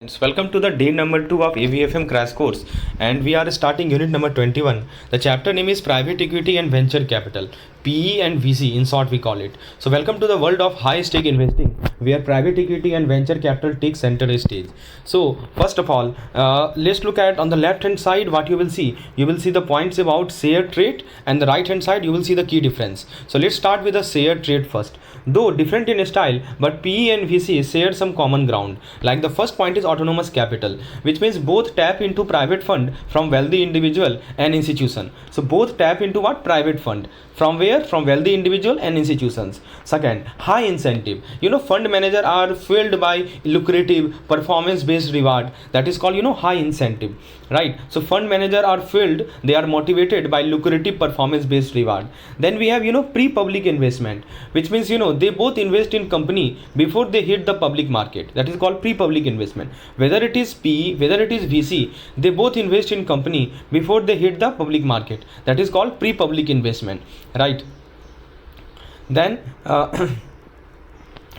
Welcome to the day number 2 of ABFM Crash Course, and we are starting unit number 21. The chapter name is Private Equity and Venture Capital, PE and VC in short we call it. So welcome to the world of high stake investing where private equity and venture capital take center stage. So first of all, let's look at on the left hand side what you will see. You will see the points about share trade, and the right hand side you will see the key difference. So let's start with the share trade first. Though different in style, but PE and VC share some common ground. Like the first point is autonomous capital, which means both tap into private fund from wealthy individual and institution. So both tap into what? Private fund. From where? From wealthy individual and institutions. Second, high incentive. Fund manager are fueled by lucrative performance based reward. That is called, high incentive, right? So fund manager are fueled, they are motivated by lucrative performance based reward. Then we have, pre-public investment, which means, they both invest in company before they hit the public market. That is called pre-public investment. Whether it is PE, whether it is VC, they both invest in company before they hit the public market. That is called pre-public investment, right? Then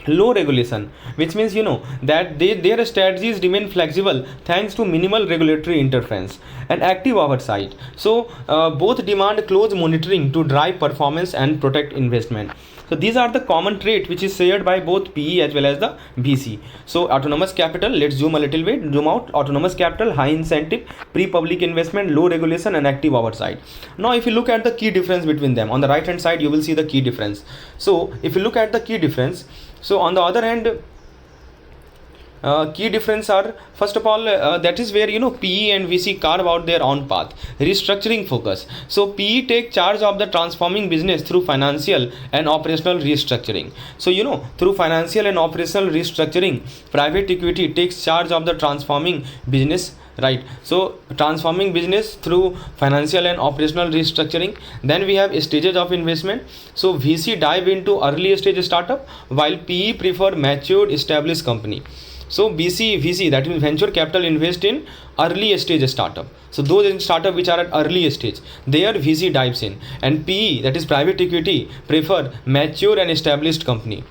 low regulation, which means that their strategies remain flexible thanks to minimal regulatory interference and active oversight. So both demand close monitoring to drive performance and protect investment. So these are the common trait which is shared by both PE as well as the VC. So autonomous capital, let's zoom a little bit, zoom out. Autonomous capital, high incentive, pre-public investment, low regulation and active oversight. Now if you look at the key difference between them, on the right hand side you will see the key difference. So if you look at the key difference, so on the other hand, key difference are, first of all, that is where PE and VC carve out their own path. Restructuring focus. So PE take charge of the transforming business through financial and operational restructuring. So through financial and operational restructuring, private equity takes charge of the transforming business, right? So transforming business through financial and operational restructuring. Then we have stages of investment. So VC dive into early stage startup, while PE prefer matured established company. So VC, that means venture capital, invest in early stage startup. So those in startup which are at early stage, there VC dives in, and PE, that is private equity, prefer mature and established company,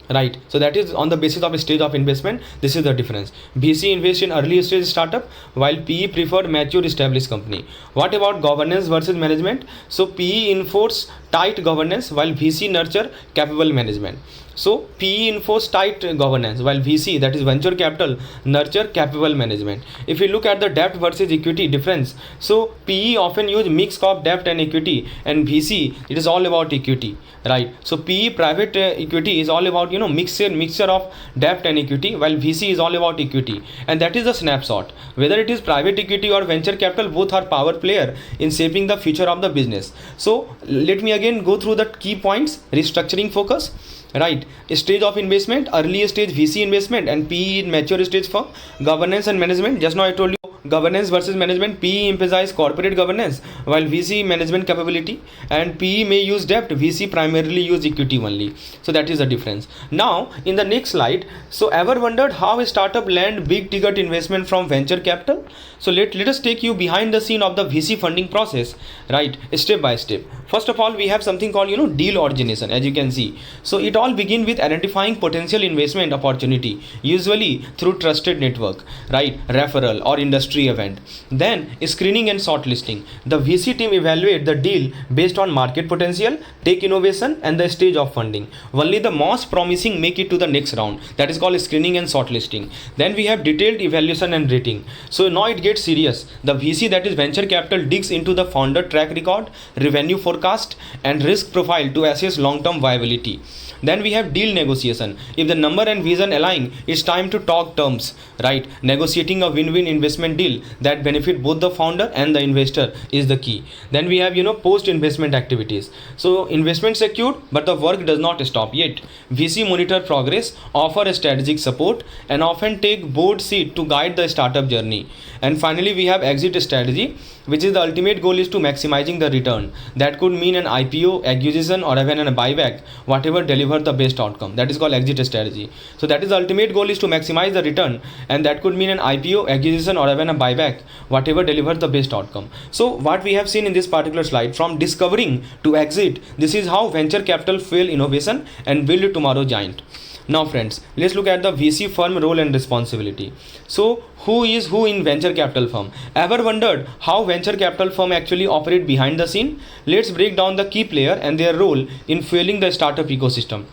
right? So that is on the basis of a stage of investment. This is the difference. VC invest in early stage startup, while PE prefer mature established company. What about governance versus management? So PE enforce tight governance, while VC nurture capable management. So PE enforce tight governance, while VC, that is venture capital, nurture capable management. If we look at the debt versus equity difference, so PE often use mix of debt and equity, and VC, it is all about equity, right? So PE private equity is all about mixture of debt and equity, while VC is all about equity. And that is a snapshot. Whether it is private equity or venture capital, both are power player in shaping the future of the business. So let me again go through the key points. Restructuring focus, right? Stage of investment, early stage VC investment, and PE in mature stage firm. Governance and management, just now I told you, governance versus management. PE emphasize corporate governance, while VC management capability, and PE may use debt, VC primarily use equity only. So that is the difference. Now in the next slide, so ever wondered how a startup land big ticket investment from venture capital? So let us take you behind the scene of the VC funding process, right, step by step. First of all, we have something called deal origination, as you can see. So it all begin with identifying potential investment opportunity, usually through trusted network, right, referral or industry event. Then screening and shortlisting. The VC team evaluate the deal based on market potential, tech innovation and the stage of funding. Only the most promising make it to the next round. That is called screening and shortlisting. Then we have detailed evaluation and rating. So now it gets serious. The VC, that is venture capital, digs into the founder track record, revenue forecast and risk profile to assess long-term viability. Then we have deal negotiation. If the number and vision align, it's time to talk terms, right? Negotiating a win-win investment deal that benefit both the founder and the investor is the key. Then we have post-investment activities. So investment secured, but the work does not stop yet. VC monitor progress, offer strategic support, and often take board seat to guide the startup journey. And finally we have exit strategy, which is the ultimate goal is to maximizing the return. That could mean an IPO, acquisition, or even a buyback, whatever deliver the best outcome. That is called exit strategy. So that is the ultimate goal is to maximize the return, and that could mean an IPO, acquisition, or even a a buyback, whatever delivers the best outcome. So what we have seen in this particular slide, from discovering to exit, this is how venture capital fuel innovation and build tomorrow giant. Now friends, let's look at the VC firm role and responsibility. So who is who in venture capital firm? Ever wondered how venture capital firm actually operate behind the scene? Let's break down the key player and their role in fueling the startup ecosystem.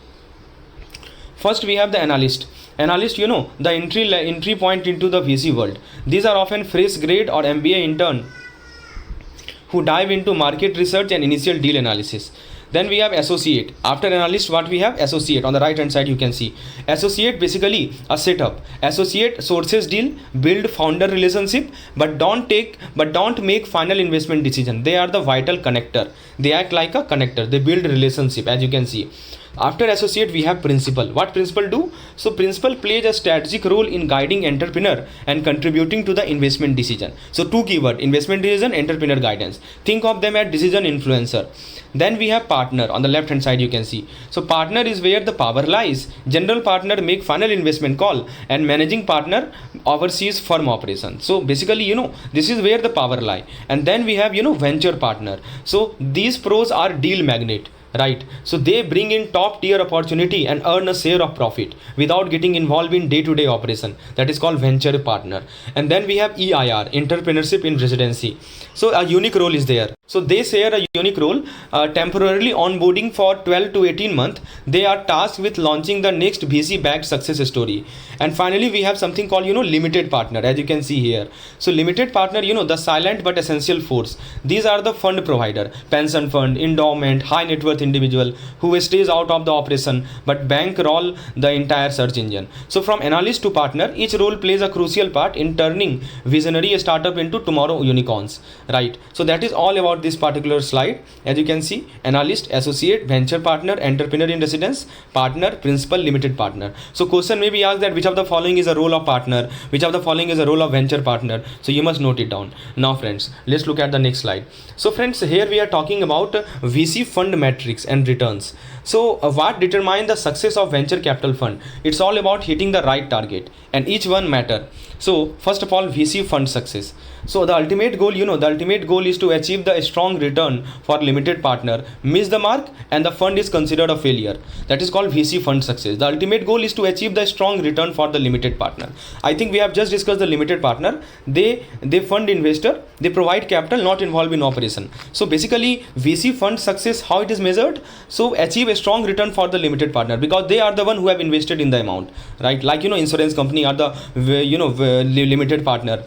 First we have the analyst. Analyst, the entry point into the VC world. These are often fresh grade or MBA intern who dive into market research and initial deal analysis. Then we have associate. After analyst, what we have? Associate. On the right hand side you can see associate, basically a setup. Associate sources deal, build founder relationship, but don't make final investment decision. They are the vital connector. They act like a connector. They build relationship, as you can see. After associate we have principal. What principal do? So principal plays a strategic role in guiding entrepreneur and contributing to the investment decision. So two keyword: investment decision, entrepreneur guidance. Think of them as decision influencer. Then we have partner. On the left hand side you can see. So partner is where the power lies. General partner make final investment call and managing partner oversees firm operation. So basically this is where the power lie. And then we have venture partner. So these pros are deal magnet, right? So they bring in top tier opportunity and earn a share of profit without getting involved in day-to-day operation. That is called venture partner. And then we have EIR, entrepreneurship in residency. So a unique role is there. So they share a unique role, temporarily onboarding for 12 to 18 months. They are tasked with launching the next VC backed success story. And finally we have something called limited partner, as you can see here. So limited partner, the silent but essential force. These are the fund provider, pension fund, endowment, high net worth individual who stays out of the operation but bankroll the entire search engine. So from analyst to partner, each role plays a crucial part in turning visionary startup into tomorrow unicorns, right? So that is all about this particular slide. As you can see, analyst, associate, venture partner, entrepreneur in residence, partner, principal, limited partner. So question may be asked that which of the following is a role of partner, which of the following is a role of venture partner. So you must note it down. Now friends, let's look at the next slide. So friends, here we are talking about VC fund metrics and returns. So what determines the success of venture capital fund? It's all about hitting the right target, and each one matter. So first of all, VC fund success. So the ultimate goal, the ultimate goal is to achieve the strong return for limited partner, miss the mark and the fund is considered a failure. That is called VC fund success. The ultimate goal is to achieve the strong return for the limited partner. I think we have just discussed the limited partner. They fund investor, they provide capital, not involved in operation. So basically VC fund success, how it is measured? So achieve a strong return for the limited partner because they are the one who have invested in the amount, right? Like insurance company are the limited partner.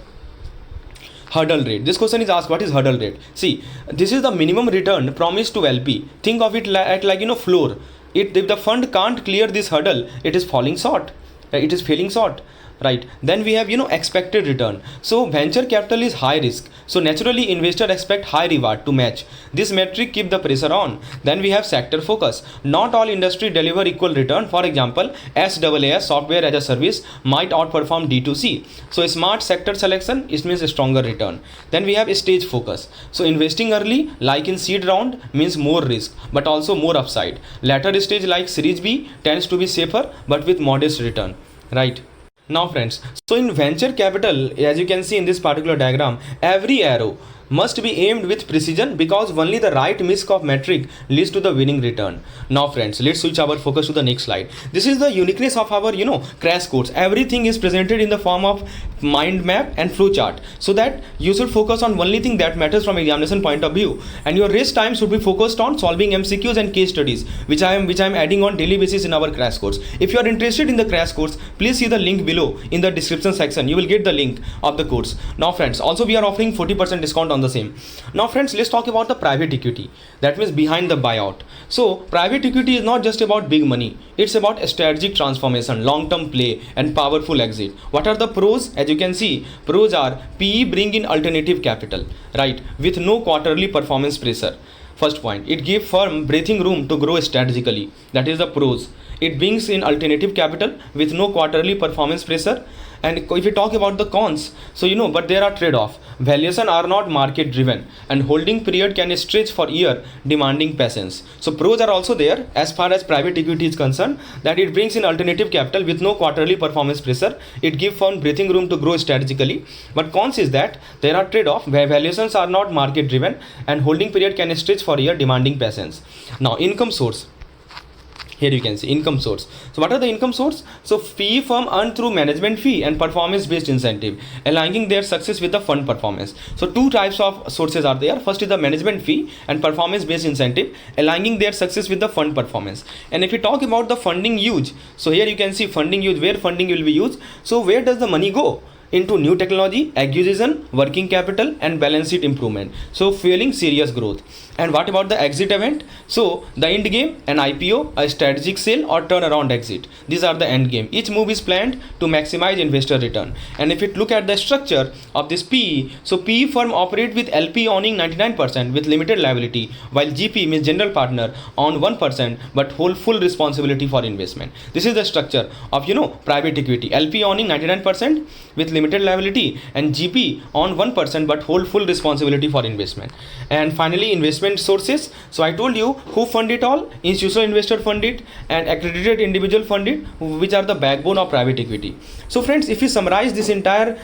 Hurdle rate. This question is asked, what is hurdle rate? See, this is the minimum return promised to LP. Think of it like floor. If the fund can't clear this hurdle, it is falling short. It is failing short. Right. Then we have expected return. So venture capital is high risk. So naturally investor expect high reward to match. This metric keep the pressure on. Then we have sector focus. Not all industry deliver equal return. For example, SaaS, software as a service, might outperform D2C. So smart sector selection, it means a stronger return. Then we have stage focus. So investing early, like in seed round, means more risk but also more upside. Later stage like Series B tends to be safer but with modest return. Right. Now friends, so in venture capital, as you can see in this particular diagram, every arrow must be aimed with precision because only the right mix of metric leads to the winning return. Now friends, let's switch our focus to the next slide. This is the uniqueness of our crash course. Everything is presented in the form of mind map and flow chart, so that you should focus on only thing that matters from examination point of view, and your rest time should be focused on solving MCQs and case studies, which I am adding on daily basis in our crash course. If you are interested in the crash course, please see the link below in the description section. You will get the link of the course. Now friends, also we are offering 40% discount on the same. Now friends, let's talk about the private equity. That means behind the buyout. So private equity is not just about big money. It's about strategic transformation, long-term play and powerful exit. What are the pros? As you can see, pros are PE bring in alternative capital, right, with no quarterly performance pressure. First point, it gives firm breathing room to grow strategically. That is the pros. It brings in alternative capital with no quarterly performance pressure. And if we talk about the cons, so but there are trade-off. Valuation are not market driven, and holding period can stretch for year, demanding patience. So pros are also there as far as private equity is concerned, that it brings in alternative capital with no quarterly performance pressure. It gives firm breathing room to grow strategically. But cons is that there are trade-off where valuations are not market driven and holding period can stretch for year, demanding patience. Now income source. Here you can see income source. So what are the income source? So fee firm earn through management fee and performance based incentive, aligning their success with the fund performance. So two types of sources are there. First is the management fee and performance based incentive, aligning their success with the fund performance. And if we talk about the funding use, so here you can see funding use, where funding will be used. So where does the money go? Into new technology, acquisition, working capital, and balance sheet improvement. So fueling serious growth. And what about the exit event? So the end game, an IPO, a strategic sale, or turnaround exit. These are the end game. Each move is planned to maximize investor return. And if you look at the structure of this PE, so PE firm operate with LP owning 99% with limited liability, while GP means general partner own 1% but hold full responsibility for investment. This is the structure of private equity. LP owning 99% with limited liability, and GP on 1% but hold full responsibility for investment. And finally, investment sources. So I told you who fund it all. Institutional investor fund it and accredited individual fund it, which are the backbone of private equity. So friends, if you summarize this entire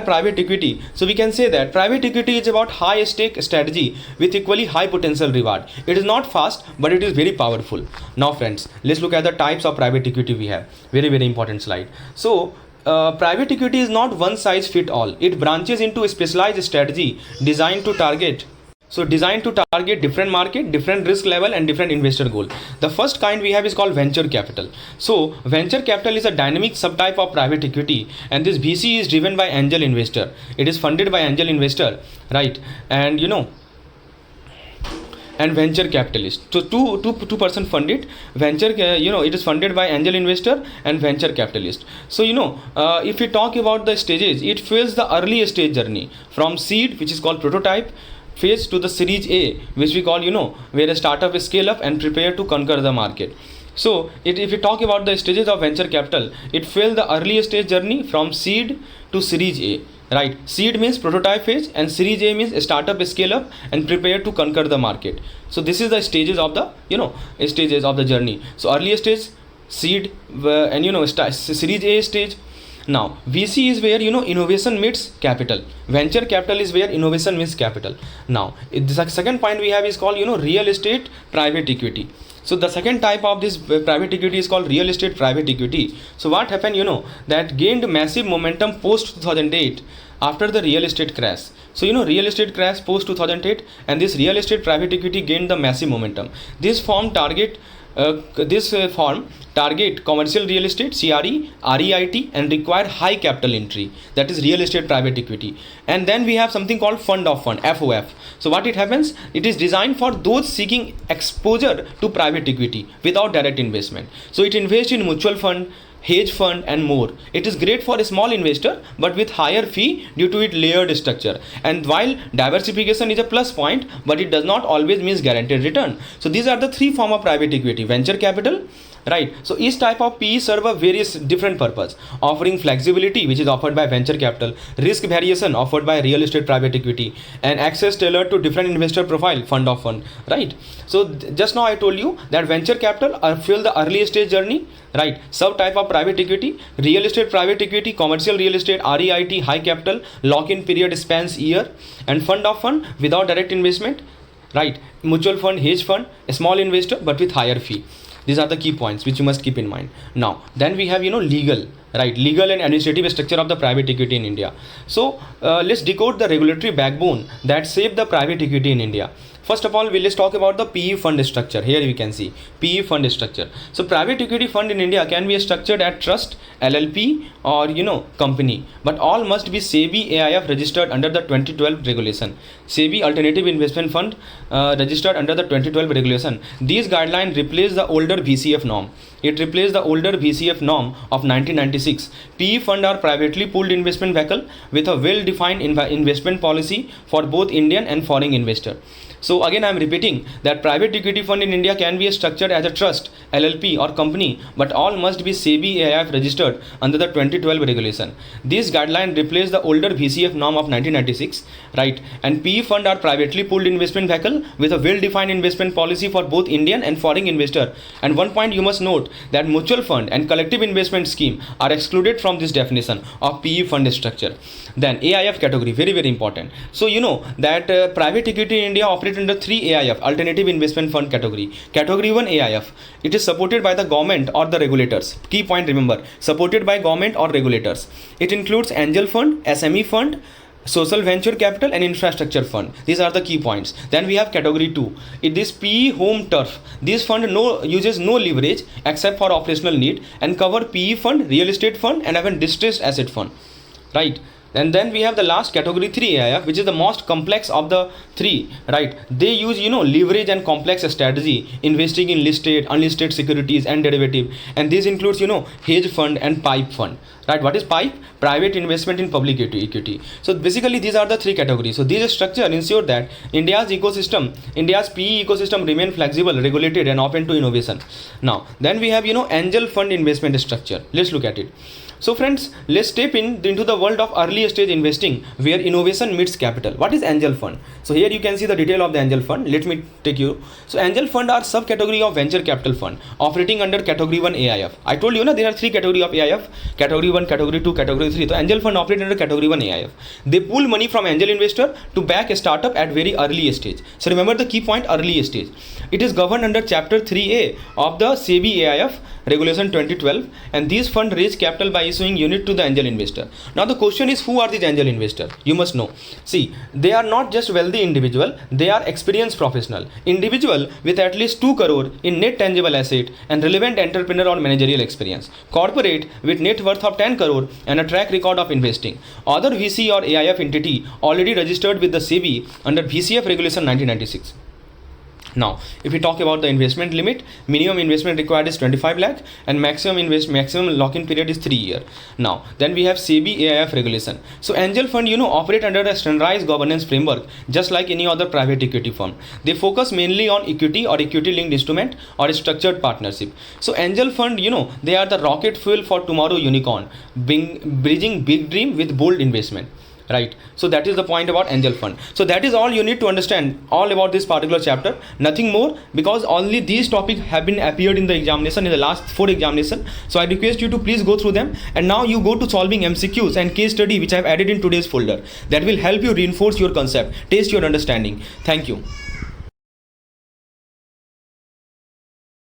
private equity, so we can say that private equity is about high stake strategy with equally high potential reward. It is not fast, but it is very powerful. Now friends, let's look at the types of private equity we have. Very important slide. So private equity is not one size fit all. It branches into a specialized strategy designed to target different market, different risk level, and different investor goal. The first kind we have is called venture capital. So venture capital is a dynamic subtype of private equity, and this VC is driven by angel investor. It is funded by angel investor, right? And and venture capitalist. So two person fund it. Venture, it is funded by angel investor and venture capitalist. So if we talk about the stages, it fails the early stage journey from seed, which is called prototype phase, to the series A, which we call where a startup is scale up and prepare to conquer the market. So if you talk about the stages of venture capital, it fails the early stage journey from seed to series A. Right, seed means prototype phase and series A means startup scale up and prepare to conquer the market. So this is the stages of the stages of the journey. So early stage, seed, and series A stage. Now VC is where innovation meets capital. Venture capital is where innovation meets capital. Now the second point we have is called real estate private equity. So the second type of this private equity is called real estate private equity. So what happened, that gained massive momentum post 2008 after the real estate crash. So real estate crash post 2008, and this real estate private equity gained the massive momentum. This form target commercial real estate, CRE, REIT, and require high capital entry. That is real estate private equity. And then we have something called fund of fund, FOF. So what it happens, it is designed for those seeking exposure to private equity without direct investment. So it invests in mutual fund, hedge fund, and more. It is great for a small investor but with higher fee due to its layered structure. And while diversification is a plus point, but it does not always mean guaranteed return. So these are the three forms of private equity. Venture capital, right? So each type of PE serve a various different purpose, offering flexibility, which is offered by venture capital, risk variation offered by real estate private equity, and access tailored to different investor profile, fund of fund, right? So just now I told you that venture capital fuel the early stage journey, right? Subtype of private equity, real estate private equity, commercial real estate, REIT, high capital, lock-in period spans year, and fund of fund without direct investment, right? Mutual fund, hedge fund, a small investor but with higher fee. These are the key points which you must keep in mind. Now then we have legal, right? Legal and administrative structure of the private equity in India. So let's decode the regulatory backbone that shape the private equity in India. First of all, let's talk about the PE fund structure. Here you can see PE fund structure. So private equity fund in India can be structured at trust, LLP, or company, but all must be CAIIB AIF registered under the 2012 regulation. CAIIB Alternative Investment Fund registered under the 2012 regulation. These guidelines replace the older VCF norm. It replaced the older VCF norm of 1996. PE fund are privately pooled investment vehicle with a well-defined investment policy for both Indian and foreign investor. So again I am repeating that private equity fund in India can be structured as a trust, LLP or company, but all must be CAIIB AIF registered under the 2012 regulation. This guideline replaced the older VCF norm of 1996, right? And PE fund are privately pooled investment vehicle with a well-defined investment policy for both Indian and foreign investor. And one point you must note that mutual fund and collective investment scheme are excluded from this definition of PE fund structure. Then AIF category, very very important. So you know that private equity in India operate under 3 AIF, alternative investment fund category. Category 1 AIF, it is supported by the government or the regulators. Key point, remember, supported by government or regulators. It includes angel fund, SME fund, social venture capital and infrastructure fund. These are the key points. Then we have category 2. It is PE home turf. This fund uses no leverage except for operational need and cover PE fund, real estate fund and even distressed asset fund, right? And then we have the last category 3 AIF, which is the most complex of the 3, right? They use leverage and complex strategy, investing in listed, unlisted securities and derivative, and this includes hedge fund and PIPE fund, right? What is PIPE? Private investment in public equity. So basically these are the 3 categories. So this structure ensure that India's PE ecosystem remain flexible, regulated and open to innovation. Now then we have angel fund investment structure. Let's look at it. So friends, let's step into the world of early stage investing where innovation meets capital. What is angel fund? So here you can see the detail of the angel fund. Let me take you. So angel fund are subcategory of venture capital fund operating under category 1 AIF. I told you there are 3 category of AIF, category 1, category 2, category 3. So angel fund operate under category 1 AIF. They pool money from angel investor to back a startup at very early stage. So remember the key point, early stage. It is governed under chapter 3A of the CAIIB AIF regulation 2012, and these fund raise capital by issuing unit to the angel investor. Now the question is, who are these angel investors? You must know. See, they are not just wealthy individual, they are experienced professional. Individual with at least 2 crore in net tangible asset and relevant entrepreneur or managerial experience. Corporate with net worth of 10 crore and a track record of investing. Other VC or AIF entity already registered with the CAIIB under VCF regulation 1996. Now, if we talk about the investment limit, minimum investment required is 25 lakh and maximum lock-in period is 3 years. Now, then we have CAIIB AIF regulation. So, angel fund, operate under a standardized governance framework, just like any other private equity firm. They focus mainly on equity or equity-linked instrument or structured partnership. So, angel fund, they are the rocket fuel for tomorrow unicorn, bridging big dream with bold investment. Right, so that is the point about angel fund. So that is all you need to understand all about this particular chapter, nothing more, because only these topics have been appeared in the examination, in the last 4 examination. So I request you to please go through them, and now you go to solving MCQs and case study which I have added in today's folder. That will help you reinforce your concept, test your understanding. Thank you.